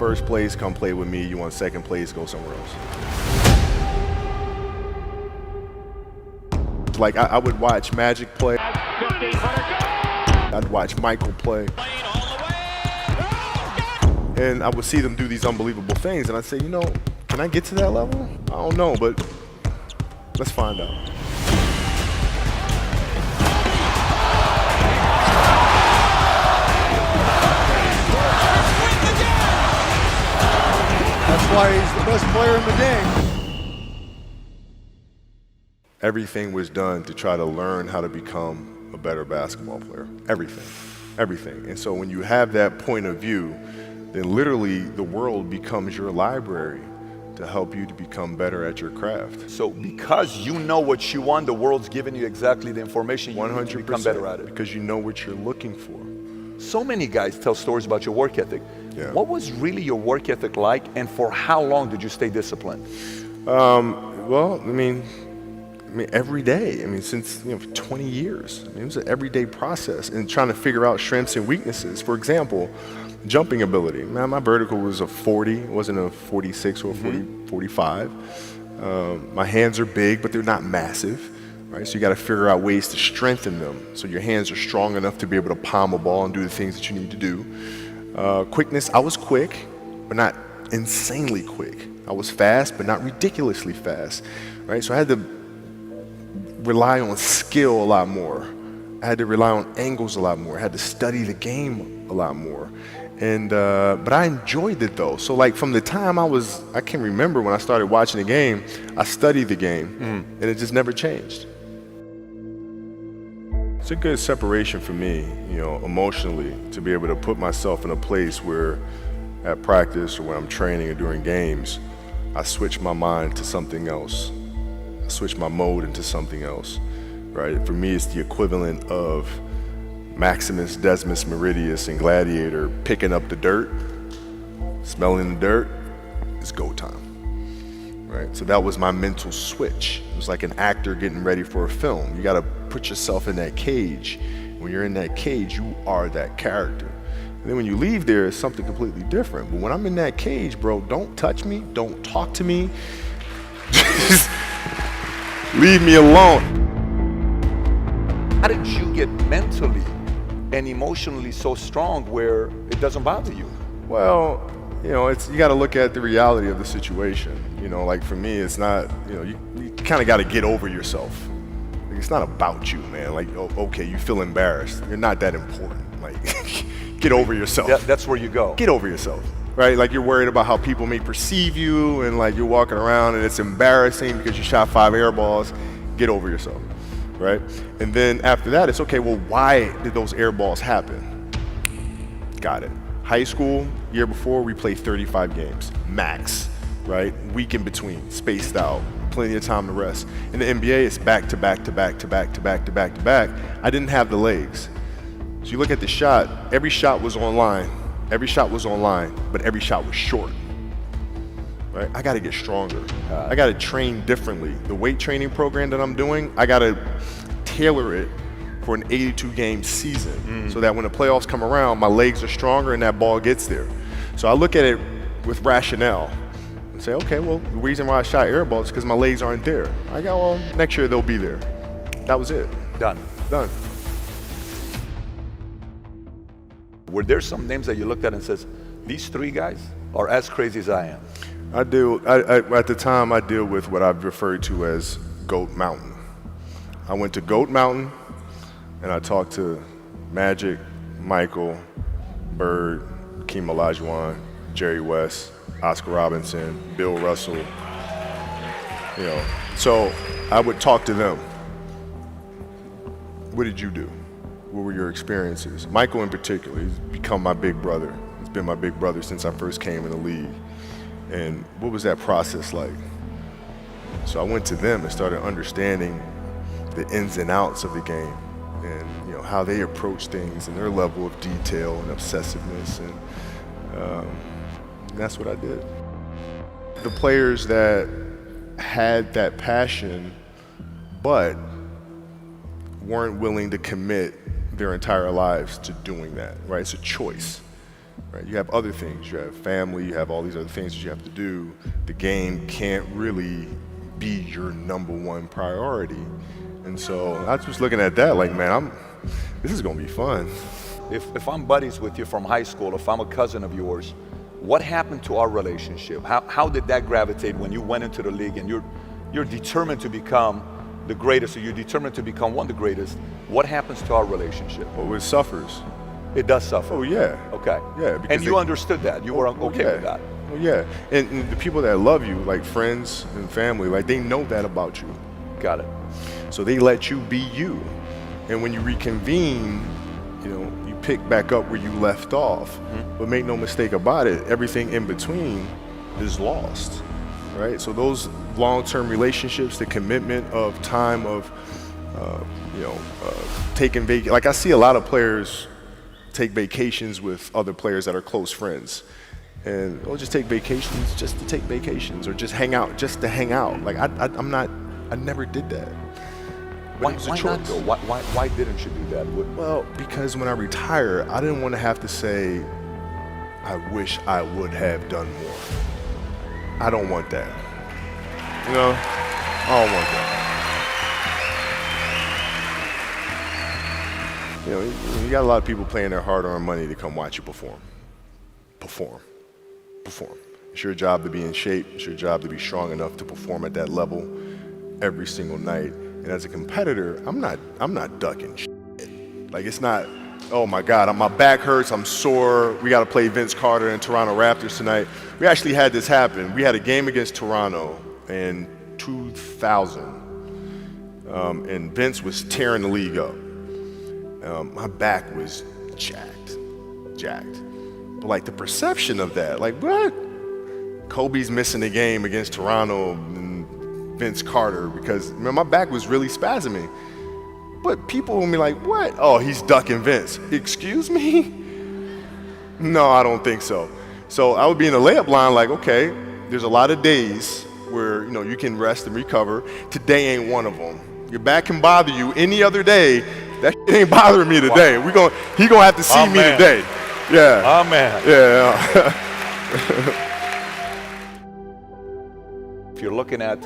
first place, come play with me. You want second place, go somewhere else. Like, I would watch Magic play. I'd watch Michael play. And I would see them do these unbelievable things, and I'd say, you know, can I get to that level? I don't know, but let's find out. That's why he's the best player in the game. Everything was done to try to learn how to become a better basketball player. Everything. And so when you have that point of view, then literally the world becomes your library to help you to become better at your craft. So because you know what you want, the world's giving you exactly the information you need to become better at it. Because you know what you're looking for. So many guys tell stories about your work ethic. Yeah. What was really your work ethic like, and for how long did you stay disciplined? Well, I mean, every day. I mean, since, for 20 years. I mean, it was an everyday process and trying to figure out strengths and weaknesses. For example, jumping ability. Man, my vertical was a 40, it wasn't a 46 or a 45. My hands are big, but they're not massive, right? So you got to figure out ways to strengthen them so your hands are strong enough to be able to palm a ball and do the things that you need to do. Quickness, I was quick, but not insanely quick. I was fast, but not ridiculously fast, right? So I had to rely on skill a lot more. I had to rely on angles a lot more. I had to study the game a lot more. And but I enjoyed it though. So like from the time I can remember when I started watching the game, I studied the game and it just never changed. It's a good separation for me, emotionally, to be able to put myself in a place where at practice or when I'm training or during games, I switch my mind to something else. I switch my mode into something else, right? For me, it's the equivalent of Maximus, Decimus, Meridius, and Gladiator picking up the dirt, smelling the dirt. It's go time, right? So that was my mental switch. It was like an actor getting ready for a film. You got to put yourself in that cage. When you're in that cage, you are that character. And then when you leave there, it's something completely different. But when I'm in that cage, bro, don't touch me, don't talk to me. Just leave me alone. How did you get mentally and emotionally so strong where it doesn't bother you? Well, you got to look at the reality of the situation. Like for me, it's not, you kind of got to get over yourself. Like, it's not about you, man. Like, okay, you feel embarrassed. You're not that important. Like, get over yourself. That's where you go. Get over yourself, right? Like you're worried about how people may perceive you and like you're walking around and it's embarrassing because you shot 5 air balls. Get over yourself, right? And then after that, it's okay, well, why did those air balls happen? Got it. High school, year before, we played 35 games, max, right? Week in between, spaced out, plenty of time to rest. In the NBA, it's back to back to back to back to back to back to back. I didn't have the legs. So you look at the shot, every shot was online, but every shot was short. Right? I got to get stronger. I got to train differently. The weight training program that I'm doing, I got to tailor it for an 82-game season so that when the playoffs come around, my legs are stronger and that ball gets there. So I look at it with rationale and say, okay, well, the reason why I shot air balls is because my legs aren't there. I go, well, next year they'll be there. That was it. Done. Were there some names that you looked at and says, these 3 guys are as crazy as I am? At the time, I deal with what I've referred to as Goat Mountain. I went to Goat Mountain, and I talked to Magic, Michael, Bird, Hakeem Olajuwon, Jerry West, Oscar Robinson, Bill Russell. So I would talk to them. What did you do? What were your experiences? Michael in particular, he's become my big brother. He's been my big brother since I first came in the league. And what was that process like? So I went to them and started understanding the ins and outs of the game and how they approach things and their level of detail and obsessiveness, and that's what I did. The players that had that passion but weren't willing to commit their entire lives to doing that, right? It's a choice. right? You have other things. You have family, you have all these other things that you have to do. The game can't really be your number one priority. And so I was just looking at that like, man, this is gonna be fun. If I'm buddies with you from high school, if I'm a cousin of yours, what happened to our relationship? How did that gravitate when you went into the league and you're determined to become the greatest, or you're determined to become one of the greatest? What happens to our relationship? Well, it suffers. It does suffer. Oh yeah. Okay. Yeah. Because And you understood that. You were okay with that. Well, yeah. And the people that love you, like friends and family, like they know that about you. Got it. So they let you be you. And when you reconvene, you know, you pick back up where you left off. Mm-hmm. But make no mistake about it, everything in between is lost, right? So those long-term relationships, the commitment of time of, taking vacation. Like I see a lot of players take vacations with other players that are close friends. And they'll just take vacations just to take vacations, or just hang out just to hang out. Like I never did that. Why not though? Why didn't you do that? Well, because when I retire, I didn't want to have to say, I wish I would have done more. I don't want that. You know, I don't want that. You know, you got a lot of people paying their hard-earned money to come watch you perform. Perform. It's your job to be in shape. It's your job to be strong enough to perform at that level every single night. And as a competitor, I'm not ducking shit. Like it's not, oh my God, my back hurts, I'm sore. We got to play Vince Carter and Toronto Raptors tonight. We actually had this happen. We had a game against Toronto in 2000, and Vince was tearing the league up. My back was jacked. But like the perception of that, like what? Kobe's missing the game against Toronto and Vince Carter because my back was really spasming. But people will be like, what? Oh, he's ducking Vince. Excuse me? No, I don't think so. So I would be in the layup line like, okay, there's a lot of days where you can rest and recover. Today ain't one of them. Your back can bother you any other day. That shit ain't bothering me today. Wow. He gonna have to see me today. Yeah. Amen. Yeah. If you're looking at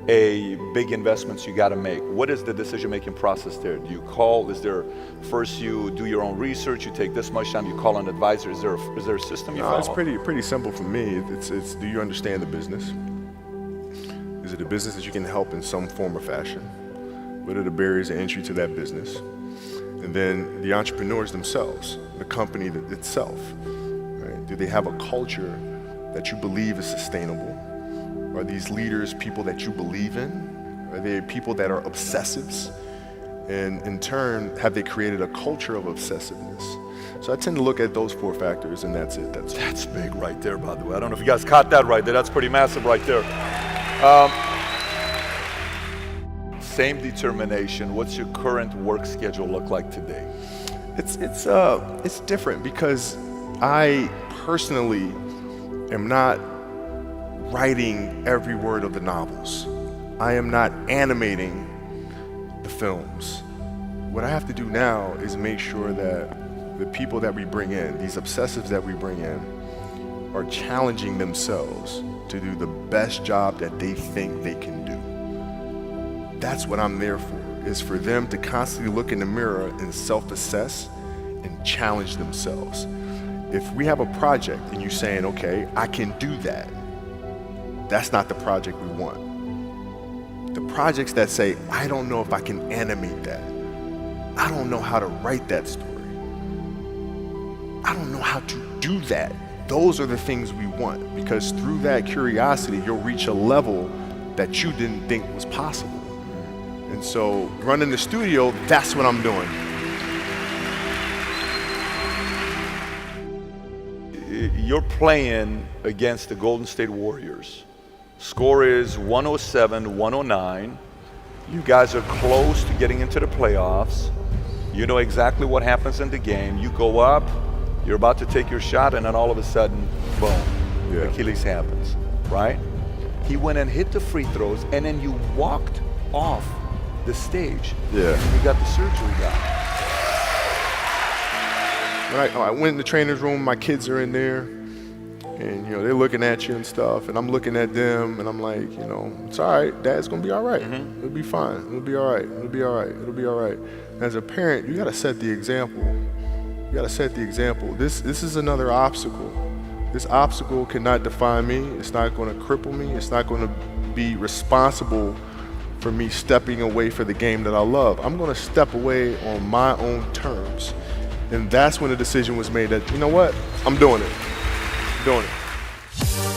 big investments you got to make, what is the decision-making process there? Do you call? Is there first you do your own research? You take this much time. You call an advisor. Is there a system you follow? It's pretty simple for me. It's do you understand the business? Is it a business that you can help in some form or fashion? What are the barriers of entry to that business? And then the entrepreneurs themselves, the company itself, right? Do they have a culture that you believe is sustainable? Are these leaders people that you believe in? Are they people that are obsessives? And in turn, have they created a culture of obsessiveness? So I tend to look at those 4 factors, and that's it. That's big right there, by the way. I don't know if you guys caught that right there. That's pretty massive right there. Same determination. What's your current work schedule look like today? It's different because I personally am not writing every word of the novels. I am not animating the films. What I have to do now is make sure that the people that we bring in, these obsessives that we bring in, are challenging themselves to do the best job that they think they can do. That's what I'm there for, is for them to constantly look in the mirror and self-assess and challenge themselves. If we have a project and you're saying, okay, I can do that, that's not the project we want. The projects that say, I don't know if I can animate that. I don't know how to write that story. I don't know how to do that. Those are the things we want, because through that curiosity, you'll reach a level that you didn't think was possible. And so running the studio, that's what I'm doing. You're playing against the Golden State Warriors. Score is 107-109. You guys are close to getting into the playoffs. You know exactly what happens in the game. You go up, you're about to take your shot, and then all of a sudden, boom, Achilles happens, right? He went and hit the free throws, and then you walked off the stage. Yeah. And you got the surgery done. when I went in the trainer's room, my kids are in there, and they're looking at you and stuff, and I'm looking at them, and I'm like, it's all right. Dad's gonna be all right. It'll be fine. It'll be all right. It'll be all right. It'll be all right. As a parent, you gotta set the example. You gotta set the example. This is another obstacle. This obstacle cannot define me. It's not gonna cripple me. It's not gonna be responsible for me stepping away for the game that I love. I'm gonna step away on my own terms. And that's when the decision was made that, you know what? I'm doing it. I'm doing it.